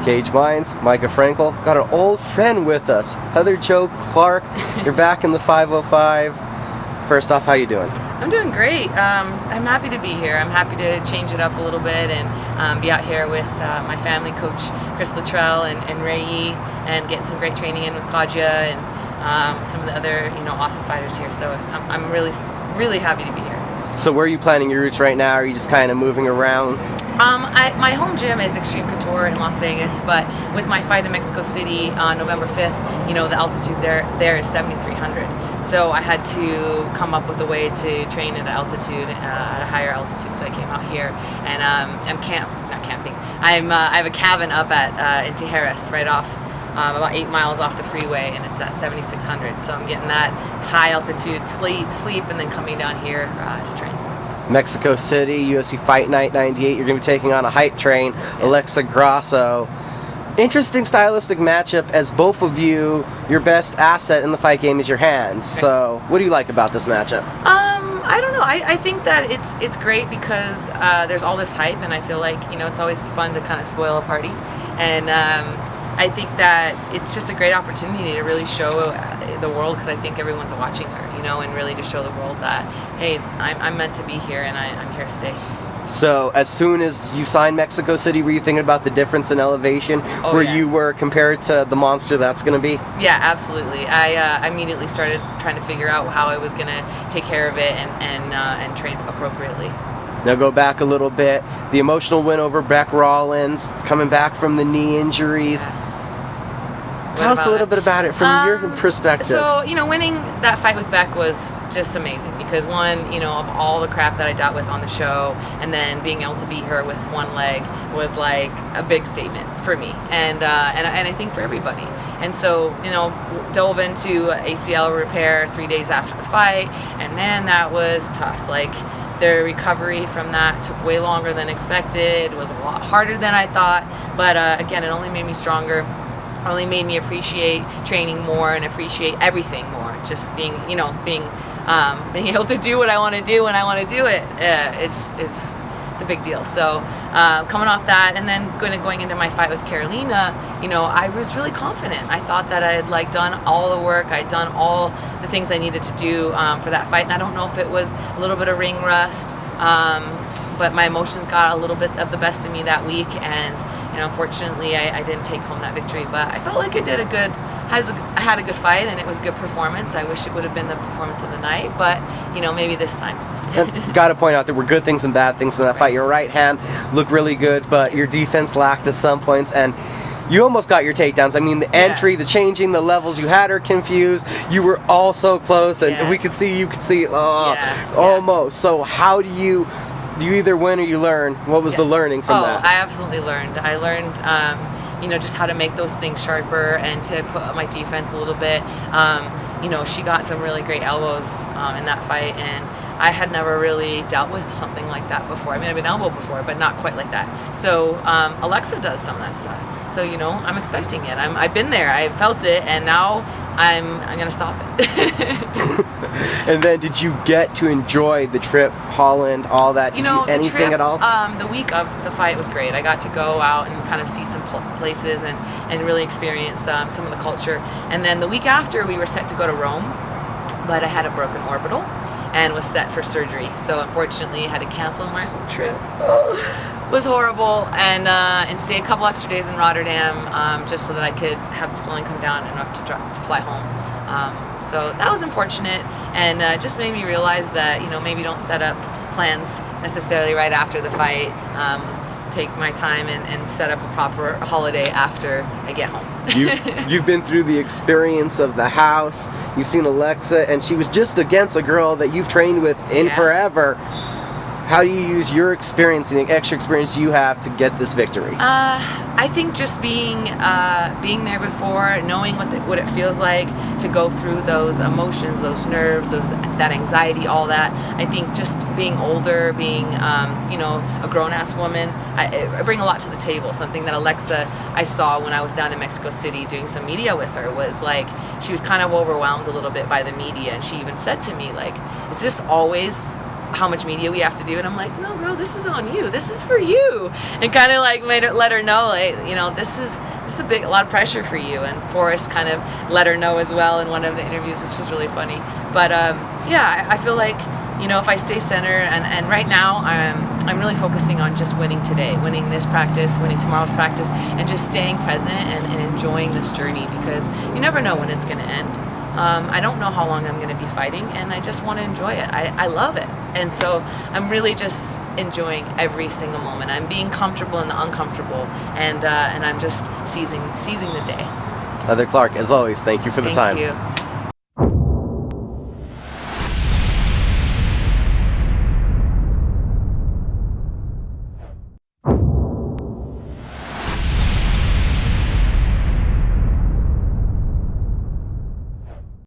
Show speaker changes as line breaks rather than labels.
Cage Minds, Micah Frankel. Got an old friend with us, Heather Jo Clark. You're back in the 505. First off, how you doing?
I'm doing great. I'm happy to be here. I'm happy to change it up a little bit and be out here with my family coach, Chris Luttrell and Ray Yee, and getting some great training in with Claudia and some of the other awesome fighters here. So I'm really happy to be here.
So where are you planning your routes right now? Are you just kind of moving around?
My home gym is Extreme Couture in Las Vegas, but with my fight in Mexico City on November 5th, the altitude there is 7,300. So I had to come up with a way to train at altitude, at a higher altitude. So I came out here, and I'm not camping. I have a cabin up at in Tijeras, right off about 8 miles off the freeway, and it's at 7,600. So I'm getting that high altitude sleep, and then coming down here to train.
Mexico City, UFC Fight Night 98. You're going to be taking on a hype train, Alexa Grasso. Interesting stylistic matchup, as both of you, your best asset in the fight game is your hands. So what do you like about this matchup?
I don't know. I think that it's great because there's all this hype, and I feel like it's always fun to kind of spoil a party, and I think that it's just a great opportunity to really show the world, because I think everyone's watching her, and really to show the world that, hey, I'm meant to be here, and I'm here to stay.
So as soon as you signed Mexico City, were you thinking about the difference in elevation where you were compared to the monster that's going to be?
Yeah, absolutely. I immediately started trying to figure out how I was going to take care of it and train appropriately.
Now go back a little bit. The emotional win over Beck Rollins, coming back from the knee injuries. Tell us a little bit about it from your perspective.
So, winning that fight with Beck was just amazing because, one, of all the crap that I dealt with on the show, and then being able to beat her with one leg was like a big statement for me and I think for everybody. And so, dove into ACL repair 3 days after the fight, and man, that was tough. Like, the recovery from that took way longer than expected. It was a lot harder than I thought, but again, it only made me stronger. Only made me appreciate training more and appreciate everything more. Just being able to do what I want to do when I want to do it. It's a big deal. So coming off that, and then going into my fight with Carolina, I was really confident. I thought that I had done all the work. I'd done all the things I needed to do for that fight. And I don't know if it was a little bit of ring rust, but my emotions got a little bit of the best of me that week, and unfortunately, I didn't take home that victory, but I felt like I had a good fight, and it was a good performance. I wish it would have been the performance of the night, but maybe this time.
Got to point out there were good things and bad things in that fight. Your right hand looked really good, but your defense lacked at some points, and you almost got your takedowns. I mean, the entry, the changing, the levels, you had her confused. You were all so close, and we could see, you could see, almost. So how do you either win or you learn? What was the learning from that?
I absolutely learned. I learned, just how to make those things sharper and to put up my defense a little bit. She got some really great elbows in that fight, and I had never really dealt with something like that before. I mean, I've been elbowed before, but not quite like that. So Alexa does some of that stuff. So, I'm expecting it. I've been there. I felt it, and now I'm going to stop it.
And then did you get to enjoy the trip, Holland, all that? Did you anything at all?
The week of the fight was great. I got to go out and kind of see some places and really experience some of the culture. And then the week after, we were set to go to Rome, but I had a broken orbital and was set for surgery. So unfortunately, I had to cancel my whole trip. It was horrible, and stay a couple extra days in Rotterdam just so that I could have the swelling come down enough to fly home. So that was unfortunate, and just made me realize that maybe don't set up plans necessarily right after the fight. Take my time and set up a proper holiday after I get home.
You've been through the experience of the house. You've seen Alexa, and she was just against a girl that you've trained with forever. How do you use your experience and the extra experience you have to get this victory?
I think just being there before, knowing what it feels like to go through those emotions, those nerves, that anxiety, all that. I think just being older, being a grown-ass woman, I bring a lot to the table. Something that Alexa, I saw when I was down in Mexico City doing some media with her, was like she was kind of overwhelmed a little bit by the media, and she even said to me, like, is this always how much media we have to do, and I'm like, no, girl, this is on you. This is for you, and kind of like let her know, like, you know, this is a lot of pressure for you. And Forrest kind of let her know as well in one of the interviews, which was really funny. But yeah, I feel like, you know, if I stay centered, and right now I'm really focusing on just winning today, winning this practice, winning tomorrow's practice, and just staying present and enjoying this journey, because you never know when it's going to end. I don't know how long I'm going to be fighting, and I just want to enjoy it. I love it. And so I'm really just enjoying every single moment. I'm being comfortable in the uncomfortable, and I'm just seizing the day.
Heather Clark, as always, thank you for the time.
Thank you.